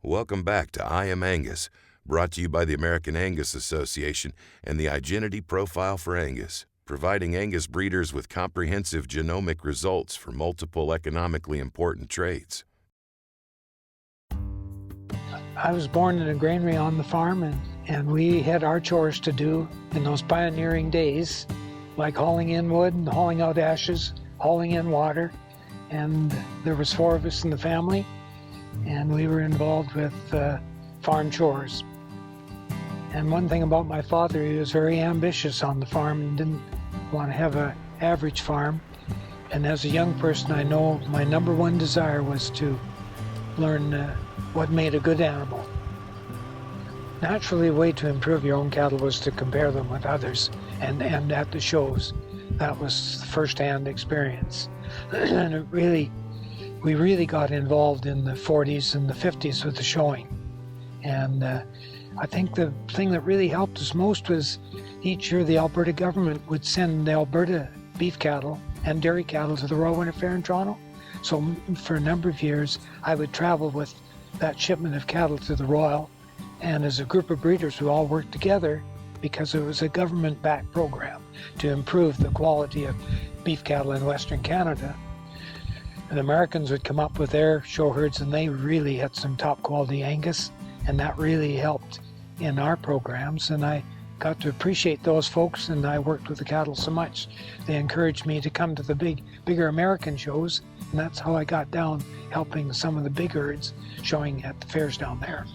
Welcome back to I Am Angus, brought to you by the American Angus Association and the iGenity Profile for Angus, providing Angus breeders with comprehensive genomic results for multiple economically important traits. I was born in a granary on the farm, and we had our chores to do in those pioneering days, like hauling in wood and hauling out ashes, hauling in water. And there was 4 of us in the family, and we were involved with farm chores. And one thing about my father, he was very ambitious on the farm and didn't want to have an average farm. And as a young person, I know my number one desire was to learn what made a good animal. Naturally, a way to improve your own cattle was to compare them with others, and at the shows. That was first-hand experience. And we really got involved in the 40s and the 50s with the showing. And I think the thing that really helped us most was each year the Alberta government would send the Alberta beef cattle and dairy cattle to the Royal Winter Fair in Toronto. So for a number of years, I would travel with that shipment of cattle to the Royal. And as a group of breeders, we all worked together because it was a government-backed program to improve the quality of beef cattle in Western Canada. And Americans would come up with their show herds, and they really had some top-quality Angus, and that really helped in our programs. And I got to appreciate those folks, and I worked with the cattle so much. They encouraged me to come to the bigger American shows, and that's how I got down helping some of the big herds showing at the fairs down there.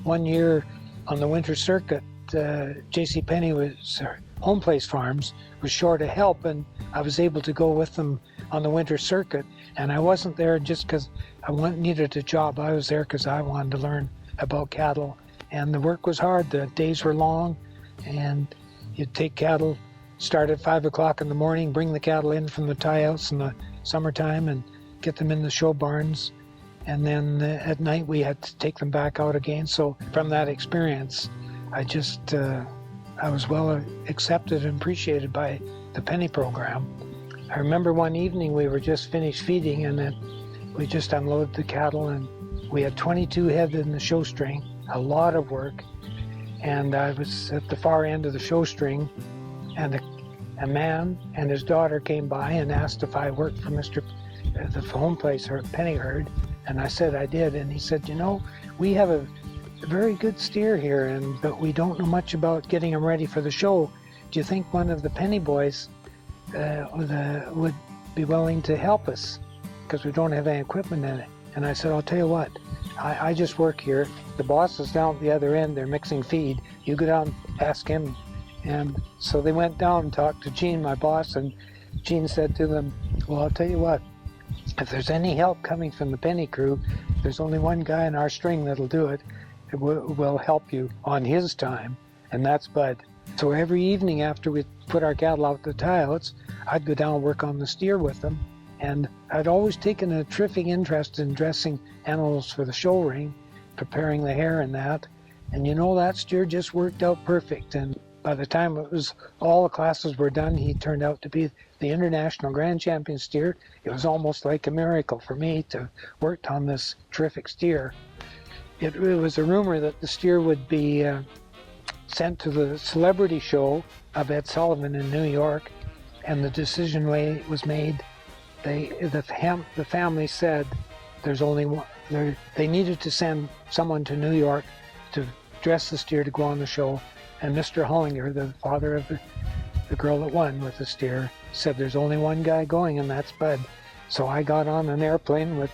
One year on the winter circuit, JCPenney was Home Place Farms was short of help, and I was able to go with them on the winter circuit. And I wasn't there just because I needed a job. I was there because I wanted to learn about cattle. And the work was hard. The days were long, and you'd take cattle, start at 5 o'clock in the morning, bring the cattle in from the tie-outs in the summertime and get them in the show barns. And then at night we had to take them back out again. So from that experience, I was well accepted and appreciated by the penny program. I remember one evening we were just finished feeding, and then we just unloaded the cattle, and we had 22 head in the show string, a lot of work. And I was at the far end of the show string, and a man and his daughter came by and asked if I worked for the Home Place or penny herd. And I said I did, and he said, you know, we have a very good steer here, but we don't know much about getting them ready for the show. Do you think one of the penny boys would be willing to help us? Because we don't have any equipment in it. And I said, I'll tell you what, I just work here. The boss is down at the other end, they're mixing feed. You go down, ask him. And so they went down and talked to Gene, my boss, and Gene said to them, well, I'll tell you what, if there's any help coming from the penny crew, there's only one guy in our string that'll do it. It will help you on his time, and that's Bud. So every evening after we put our cattle out the tie-outs, I'd go down and work on the steer with them. And I'd always taken a terrific interest in dressing animals for the show ring, preparing the hair and that. And you know, that steer just worked out perfect. And by the time all the classes were done, he turned out to be the international grand champion steer. It was almost like a miracle for me to work on this terrific steer. It was a rumor that the steer would be sent to the celebrity show of Ed Sullivan in New York, and the decision was made. The family said there's only one. They needed to send someone to New York to dress the steer to go on the show, and Mr. Hollinger, the father of the girl that won with the steer, said there's only one guy going, and that's Bud. So I got on an airplane with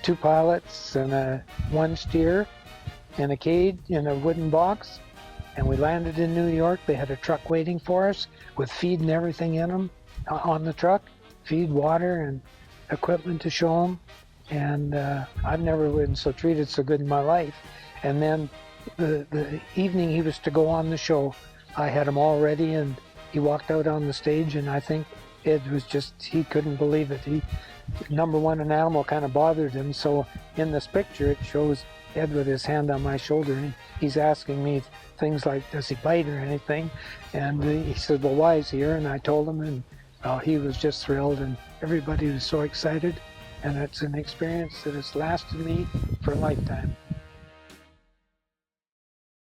2 pilots and one steer in a cage in a wooden box, and we landed in New York. They had a truck waiting for us with feed and everything in them on the truck, feed, water, and equipment to show them. And I've never been treated so good in my life. And then the evening he was to go on the show, I had him all ready, and he walked out on the stage, and I think Ed was he couldn't believe it. Number one, an animal kind of bothered him. So in this picture, it shows Ed with his hand on my shoulder, and he's asking me things like, does he bite or anything? And he said, well, why is he here? And I told him, and he was just thrilled, and everybody was so excited. And it's an experience that has lasted me for a lifetime.